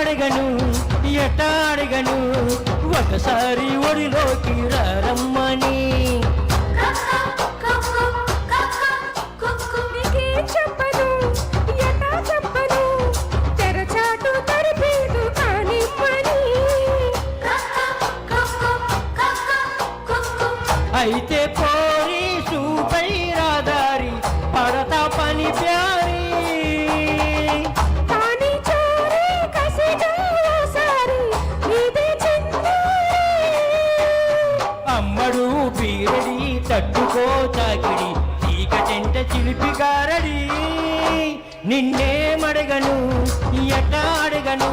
అడగను ఎట అడగను ఒకసారి ఒడిలోకి రమ్మని చెప్పను ఎటా చెప్పను తెరచాటు తరిపేదు కానిమ్మని అయితే పోలీసు పైరాదారి పడతా పని ప్యారి కానీ చోరీ కసిగా ఓసారి నీదే చిందారి అమ్మడు బీరడి తట్టుకో తాకిడి చీకటెంట చిలిపి గారడి నిన్నేమడగను ఎట అడగను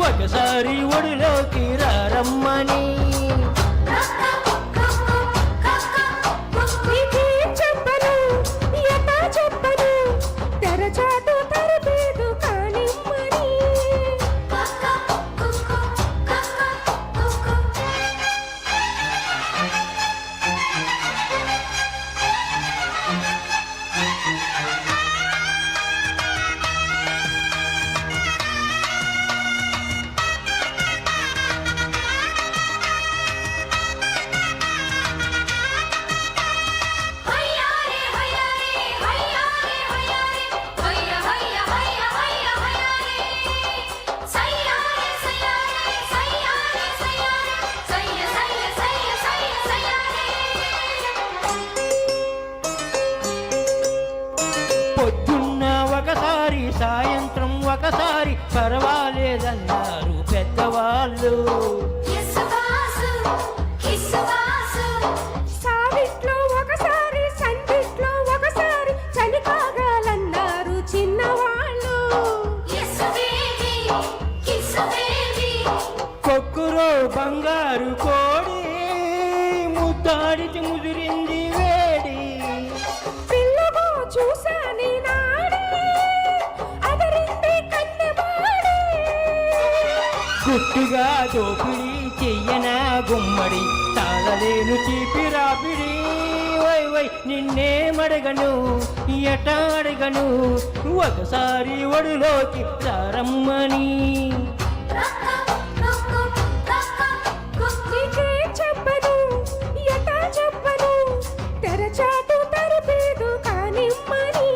ఒకసారి ఒడిలోకి రమ్మని నీకేం చెప్పను ఎటా చెప్పను తెరచాటు తరిపేదు కానిమ్మని పొద్దున్న ఒకసారి సాయంత్రం ఒకసారి పర్వాలేదన్నారు పెద్దవాళ్ళు సావిట్లో ఒకసారి సందిట్లో ఒకసారి చలి కాగాలన్నారు చిన్నవాళ్ళు కొక్కురో బంగారు కోడి ముద్దాడికి ముదిరింది వేడి పిల్లగో చూశాని నాడే అదరింది కన్నెవాడే గుట్టుగా దోపిడి చెయ్యనా గుమ్మడి తాగలేను చీపి రాపిడి వై వై నిన్నేమడగను ఎట అడగను ఒకసారి ఒడిలోకి రమ్మని నీకేం చెప్పను ఎటా చెప్పను తెరచాటు తరిపేదు కానిమ్మని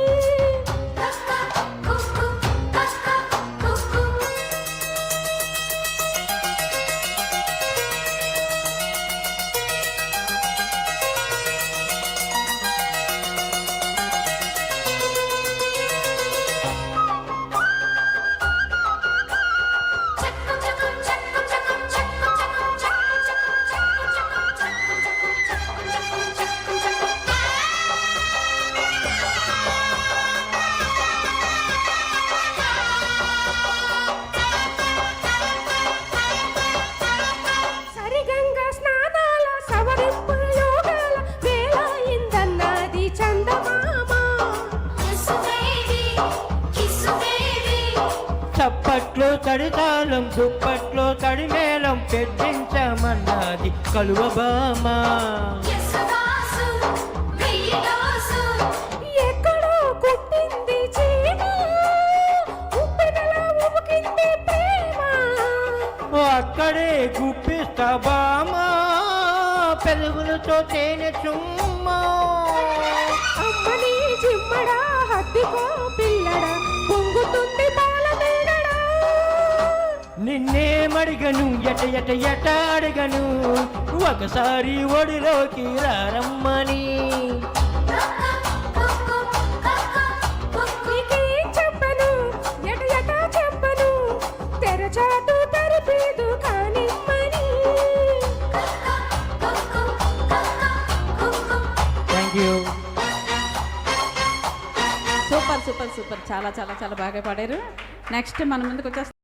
సరిగంగా స్నానాల సవరింపు యోగాల వేళయిందన్నది చందమామ చప్పట్లో తడితాళం దుప్పట్లో తడిమేళం పెట్టించమన్నది కలువబామ ఎక్కడో కుట్టింది చీమ ఉప్పెనలా ఉబికింది ప్రేమ అక్కడే గుప్పిస్తా బామ పెదవులతో తేనె చుమ్మా అమ్మని చిమ్మడా హత్తికో పిల్లడా పొంగుతుంది పాల మేడడా నిన్నేమడిగను ఎట ఎట ఎట అడగను ఒకసారి ఒడిలోకి రమ్మని నీకేం చెప్పను ఎట ఎటా చెప్పను తెరచాటు తరిపేదు కానిమ్మని thank you. Super super super చాలా చాలా చాలా బాగా పాడారు. నెక్స్ట్ మన ముందుకు వచ్చేస్తారు